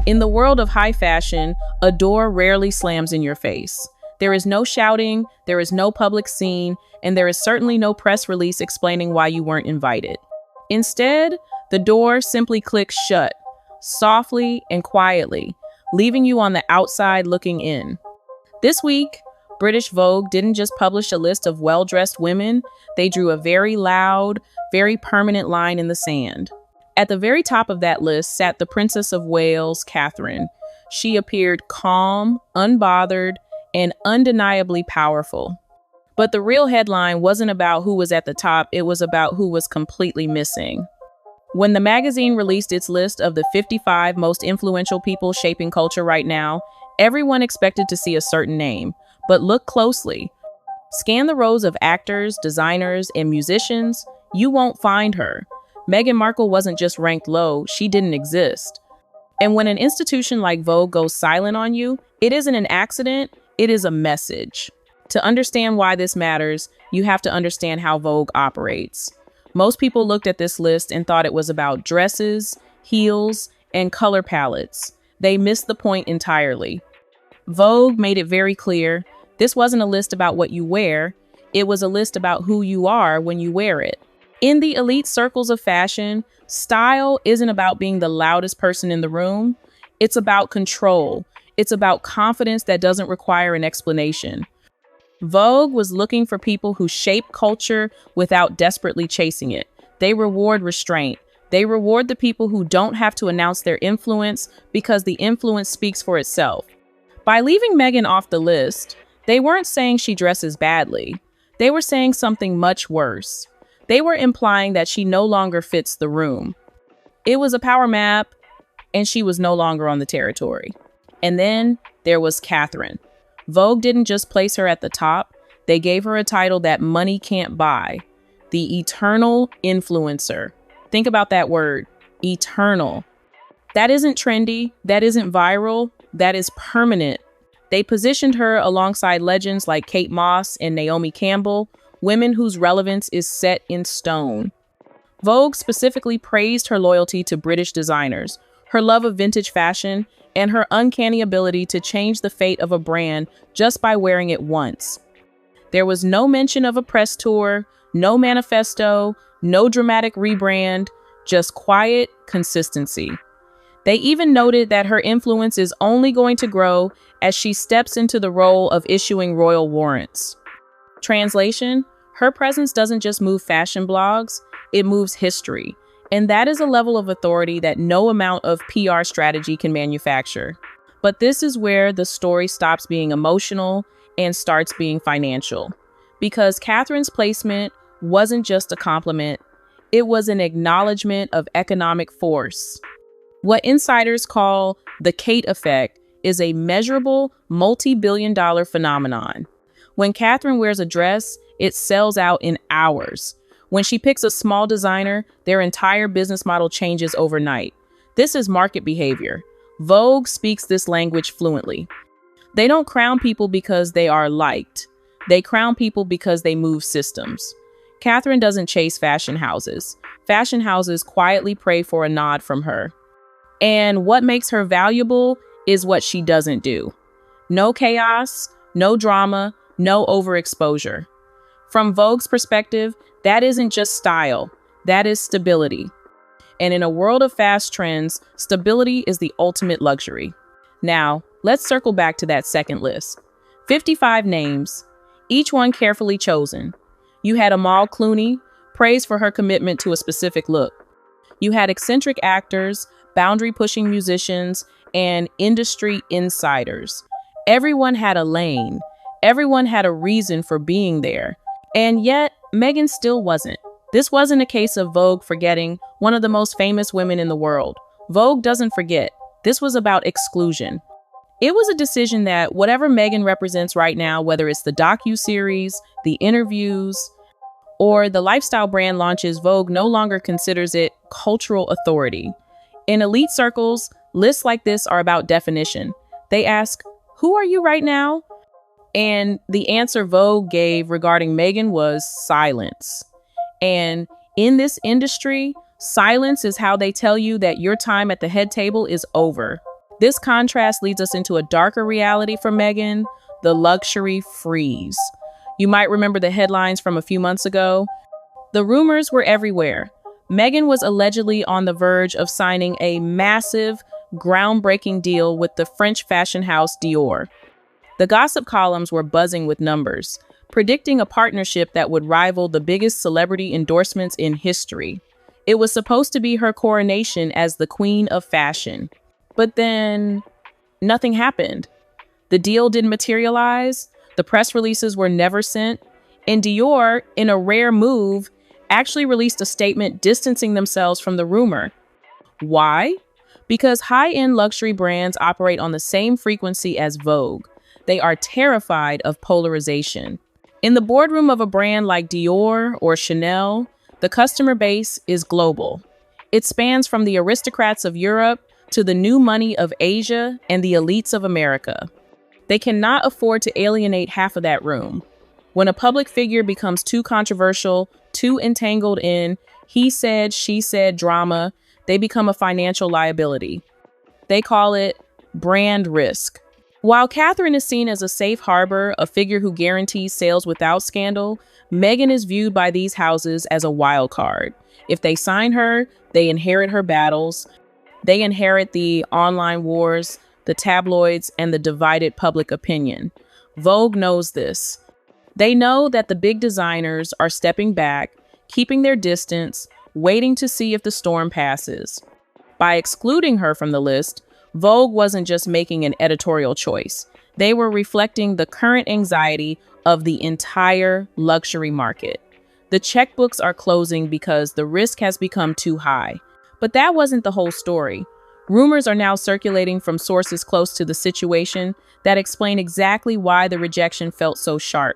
In the world of high fashion, a door rarely slams in your face. There is no shouting, there is no public scene, and there is certainly no press release explaining why you weren't invited. Instead, the door simply clicks shut, softly and quietly, leaving you on the outside looking in. This week, British Vogue didn't just publish a list of well-dressed women, they drew a very loud, very permanent line in the sand. At the very top of that list sat the Princess of Wales, Catherine. She appeared calm, unbothered, and undeniably powerful. But the real headline wasn't about who was at the top, it was about who was completely missing. When the magazine released its list of the 55 most influential people shaping culture right now, everyone expected to see a certain name. But look closely. Scan the rows of actors, designers, and musicians. You won't find her. Meghan Markle wasn't just ranked low, she didn't exist. And when an institution like Vogue goes silent on you, it isn't an accident, it is a message. To understand why this matters, you have to understand how Vogue operates. Most people looked at this list and thought it was about dresses, heels, and color palettes. They missed the point entirely. Vogue made it very clear, this wasn't a list about what you wear, it was a list about who you are when you wear it. In the elite circles of fashion, style isn't about being the loudest person in the room, it's about control. It's about confidence that doesn't require an explanation. Vogue was looking for people who shape culture without desperately chasing it. They reward restraint. They reward the people who don't have to announce their influence because the influence speaks for itself. By leaving Meghan off the list, they weren't saying she dresses badly. They were saying something much worse. They were implying that she no longer fits the room. It was a power map, and she was no longer on the territory. And then there was Catherine. Vogue didn't just place her at the top, they gave her a title that money can't buy. The eternal influencer. Think about that word, eternal. That isn't trendy, that isn't viral, that is permanent. They positioned her alongside legends like Kate Moss and Naomi Campbell, women whose relevance is set in stone. Vogue specifically praised her loyalty to British designers, her love of vintage fashion, and her uncanny ability to change the fate of a brand just by wearing it once. There was no mention of a press tour, no manifesto, no dramatic rebrand, just quiet consistency. They even noted that her influence is only going to grow as she steps into the role of issuing royal warrants. Translation, her presence doesn't just move fashion blogs, it moves history. And that is a level of authority that no amount of PR strategy can manufacture. But this is where the story stops being emotional and starts being financial. Because Catherine's placement wasn't just a compliment, it was an acknowledgement of economic force. What insiders call the Kate effect is a measurable, multi-billion-dollar phenomenon. When Catherine wears a dress, it sells out in hours. When she picks a small designer, their entire business model changes overnight. This is market behavior. Vogue speaks this language fluently. They don't crown people because they are liked. They crown people because they move systems. Catherine doesn't chase fashion houses. Fashion houses quietly pray for a nod from her. And what makes her valuable is what she doesn't do. No chaos, no drama, no overexposure. From Vogue's perspective, that isn't just style, that is stability. And in a world of fast trends, stability is the ultimate luxury. Now, let's circle back to that second list. 55 names, each one carefully chosen. You had Amal Clooney, praised for her commitment to a specific look. You had eccentric actors, boundary-pushing musicians, and industry insiders. Everyone had a lane. Everyone had a reason for being there. And yet, Meghan still wasn't. This wasn't a case of Vogue forgetting one of the most famous women in the world. Vogue doesn't forget. This was about exclusion. It was a decision that whatever Meghan represents right now, whether it's the docuseries, the interviews, or the lifestyle brand launches, Vogue no longer considers it cultural authority. In elite circles, lists like this are about definition. They ask, who are you right now? And the answer Vogue gave regarding Meghan was silence. And in this industry, silence is how they tell you that your time at the head table is over. This contrast leads us into a darker reality for Meghan, the luxury freeze. You might remember the headlines from a few months ago. The rumors were everywhere. Meghan was allegedly on the verge of signing a massive, groundbreaking deal with the French fashion house Dior. The gossip columns were buzzing with numbers, predicting a partnership that would rival the biggest celebrity endorsements in history. It was supposed to be her coronation as the queen of fashion. But then, nothing happened. The deal didn't materialize, the press releases were never sent, and Dior, in a rare move, actually released a statement distancing themselves from the rumor. Why? Because high-end luxury brands operate on the same frequency as Vogue. They are terrified of polarization. In the boardroom of a brand like Dior or Chanel, the customer base is global. It spans from the aristocrats of Europe to the new money of Asia and the elites of America. They cannot afford to alienate half of that room. When a public figure becomes too controversial, too entangled in he said, she said drama, they become a financial liability. They call it brand risk. While Catherine is seen as a safe harbor, a figure who guarantees sales without scandal, Meghan is viewed by these houses as a wild card. If they sign her, they inherit her battles. They inherit the online wars, the tabloids, and the divided public opinion. Vogue knows this. They know that the big designers are stepping back, keeping their distance, waiting to see if the storm passes. By excluding her from the list, Vogue wasn't just making an editorial choice. They were reflecting the current anxiety of the entire luxury market. The checkbooks are closing because the risk has become too high. But that wasn't the whole story. Rumors are now circulating from sources close to the situation that explain exactly why the rejection felt so sharp.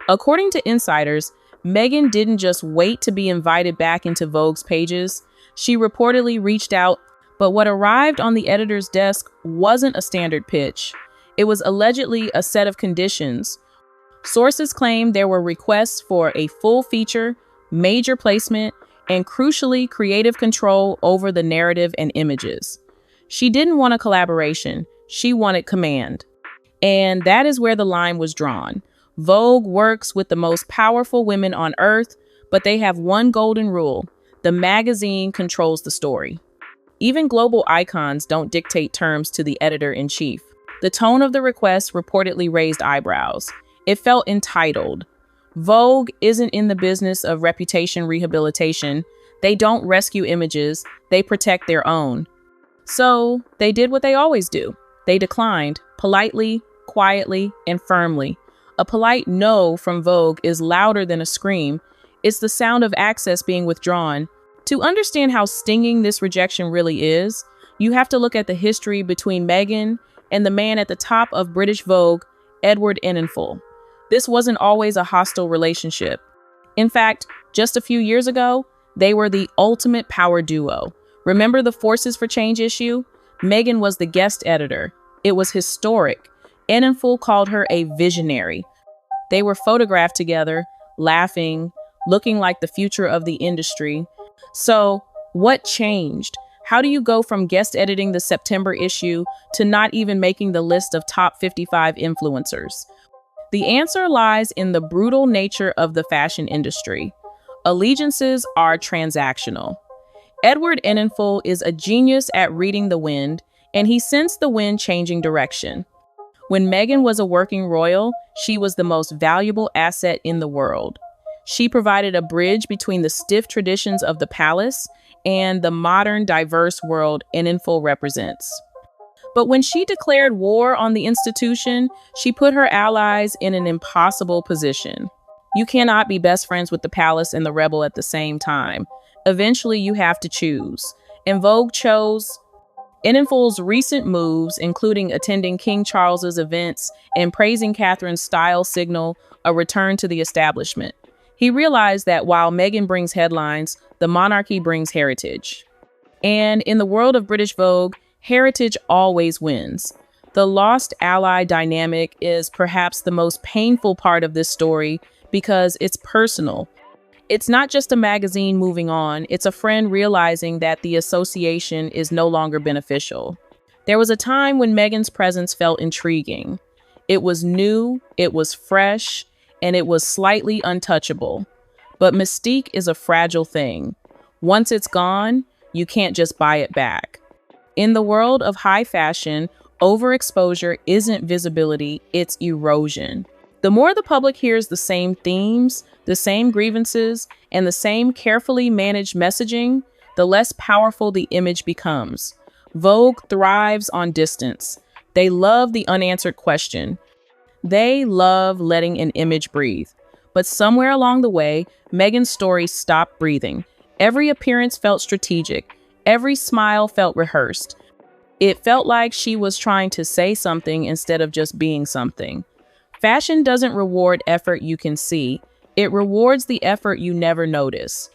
According to insiders, Meghan didn't just wait to be invited back into Vogue's pages. She reportedly reached out, but what arrived on the editor's desk wasn't a standard pitch. It was allegedly a set of conditions. Sources claim there were requests for a full feature, major placement, and crucially, creative control over the narrative and images. She didn't want a collaboration, she wanted command. And that is where the line was drawn. Vogue works with the most powerful women on earth, but they have one golden rule: the magazine controls the story. Even global icons don't dictate terms to the editor-in-chief. The tone of the request reportedly raised eyebrows. It felt entitled. Vogue isn't in the business of reputation rehabilitation. They don't rescue images, they protect their own. So they did what they always do. They declined, politely, quietly, and firmly. A polite no from Vogue is louder than a scream. It's the sound of access being withdrawn. To understand how stinging this rejection really is, you have to look at the history between Meghan and the man at the top of British Vogue, Edward Enninful. This wasn't always a hostile relationship. In fact, just a few years ago, they were the ultimate power duo. Remember the Forces for Change issue? Meghan was the guest editor. It was historic. Enninful called her a visionary. They were photographed together, laughing, looking like the future of the industry. So, what changed? How do you go from guest editing the September issue to not even making the list of top 55 influencers? The answer lies in the brutal nature of the fashion industry. Allegiances are transactional. Edward Enninful is a genius at reading the wind, and he sensed the wind changing direction. When Meghan was a working royal, she was the most valuable asset in the world. She provided a bridge between the stiff traditions of the palace and the modern, diverse world Enninful represents. But when she declared war on the institution, she put her allies in an impossible position. You cannot be best friends with the palace and the rebel at the same time. Eventually, you have to choose. And Vogue chose. Enninful's recent moves, including attending King Charles's events and praising Catherine's style, signal a return to the establishment. He realized that while Meghan brings headlines, the monarchy brings heritage. And in the world of British Vogue, heritage always wins. The lost ally dynamic is perhaps the most painful part of this story because it's personal. It's not just a magazine moving on, it's a friend realizing that the association is no longer beneficial. There was a time when Meghan's presence felt intriguing. It was new, it was fresh, and it was slightly untouchable. But mystique is a fragile thing. Once it's gone, you can't just buy it back. In the world of high fashion, overexposure isn't visibility, it's erosion. The more the public hears the same themes, the same grievances, and the same carefully managed messaging, the less powerful the image becomes. Vogue thrives on distance. They love the unanswered question. They love letting an image breathe. But somewhere along the way, Meghan's story stopped breathing. Every appearance felt strategic. Every smile felt rehearsed. It felt like she was trying to say something instead of just being something. Fashion doesn't reward effort you can see. It rewards the effort you never notice.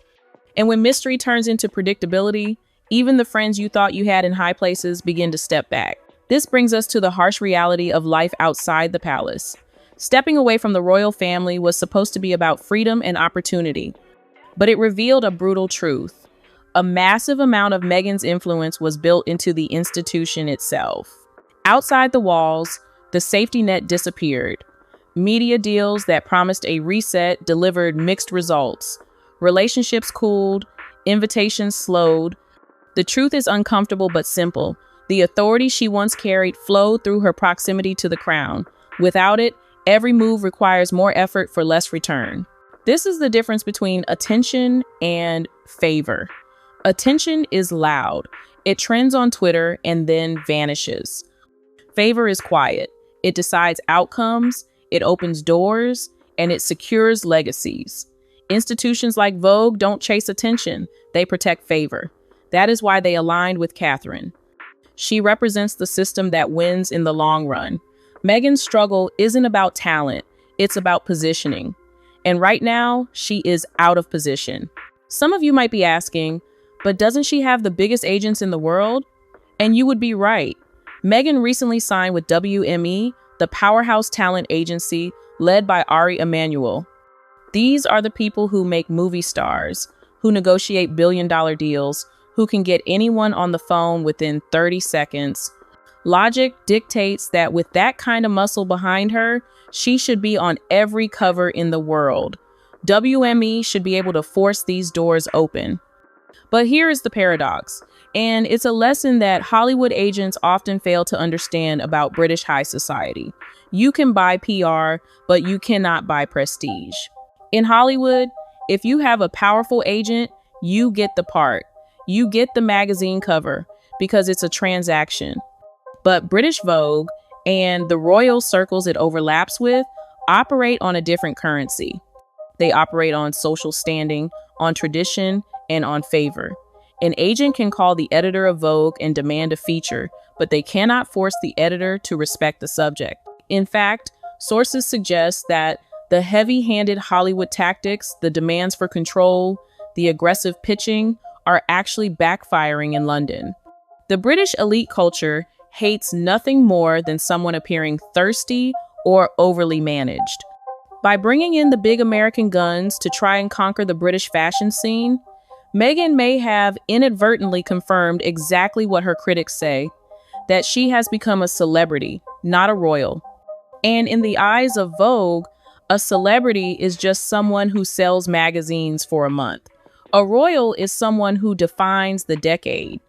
And when mystery turns into predictability, even the friends you thought you had in high places begin to step back. This brings us to the harsh reality of life outside the palace. Stepping away from the royal family was supposed to be about freedom and opportunity, but it revealed a brutal truth. A massive amount of Meghan's influence was built into the institution itself. Outside the walls, the safety net disappeared. Media deals that promised a reset delivered mixed results. Relationships cooled, invitations slowed. The truth is uncomfortable but simple. The authority she once carried flowed through her proximity to the crown. Without it, every move requires more effort for less return. This is the difference between attention and favor. Attention is loud. It trends on Twitter and then vanishes. Favor is quiet. It decides outcomes, it opens doors, and it secures legacies. Institutions like Vogue don't chase attention, they protect favor. That is why they aligned with Catherine. She represents the system that wins in the long run. Meghan's struggle isn't about talent, it's about positioning. And right now, she is out of position. Some of you might be asking, but doesn't she have the biggest agents in the world? And you would be right. Meghan recently signed with WME, the powerhouse talent agency led by Ari Emanuel. These are the people who make movie stars, who negotiate billion-dollar deals, who can get anyone on the phone within 30 seconds. Logic dictates that with that kind of muscle behind her, she should be on every cover in the world. WME should be able to force these doors open. But here is the paradox, and it's a lesson that Hollywood agents often fail to understand about British high society. You can buy PR, but you cannot buy prestige. In Hollywood, if you have a powerful agent, you get the part. You get the magazine cover because it's a transaction. But British Vogue and the royal circles it overlaps with operate on a different currency. They operate on social standing, on tradition, and on favor. An agent can call the editor of Vogue and demand a feature, but they cannot force the editor to respect the subject. In fact, sources suggest that the heavy-handed Hollywood tactics, the demands for control, the aggressive pitching, are actually backfiring in London. The British elite culture hates nothing more than someone appearing thirsty or overly managed. By bringing in the big American guns to try and conquer the British fashion scene, Meghan may have inadvertently confirmed exactly what her critics say, that she has become a celebrity, not a royal. And in the eyes of Vogue, a celebrity is just someone who sells magazines for a month. A royal is someone who defines the decade.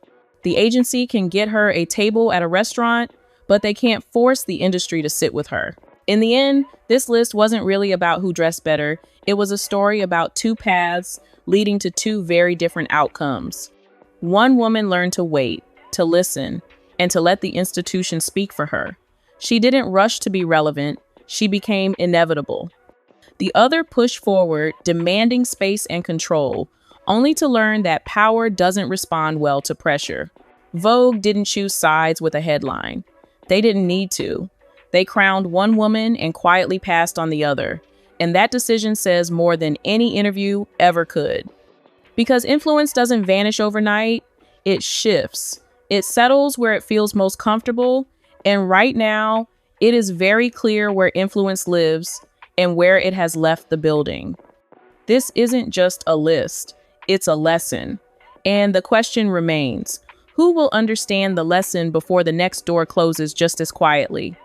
The agency can get her a table at a restaurant, but they can't force the industry to sit with her. In the end, this list wasn't really about who dressed better. It was a story about two paths leading to two very different outcomes. One woman learned to wait, to listen, and to let the institution speak for her. She didn't rush to be relevant. She became inevitable. The other pushed forward, demanding space and control, only to learn that power doesn't respond well to pressure. Vogue didn't choose sides with a headline. They didn't need to. They crowned one woman and quietly passed on the other. And that decision says more than any interview ever could. Because influence doesn't vanish overnight, it shifts. It settles where it feels most comfortable. And right now, it is very clear where influence lives and where it has left the building. This isn't just a list. It's a lesson. And the question remains, Who will understand the lesson before the next door closes just as quietly?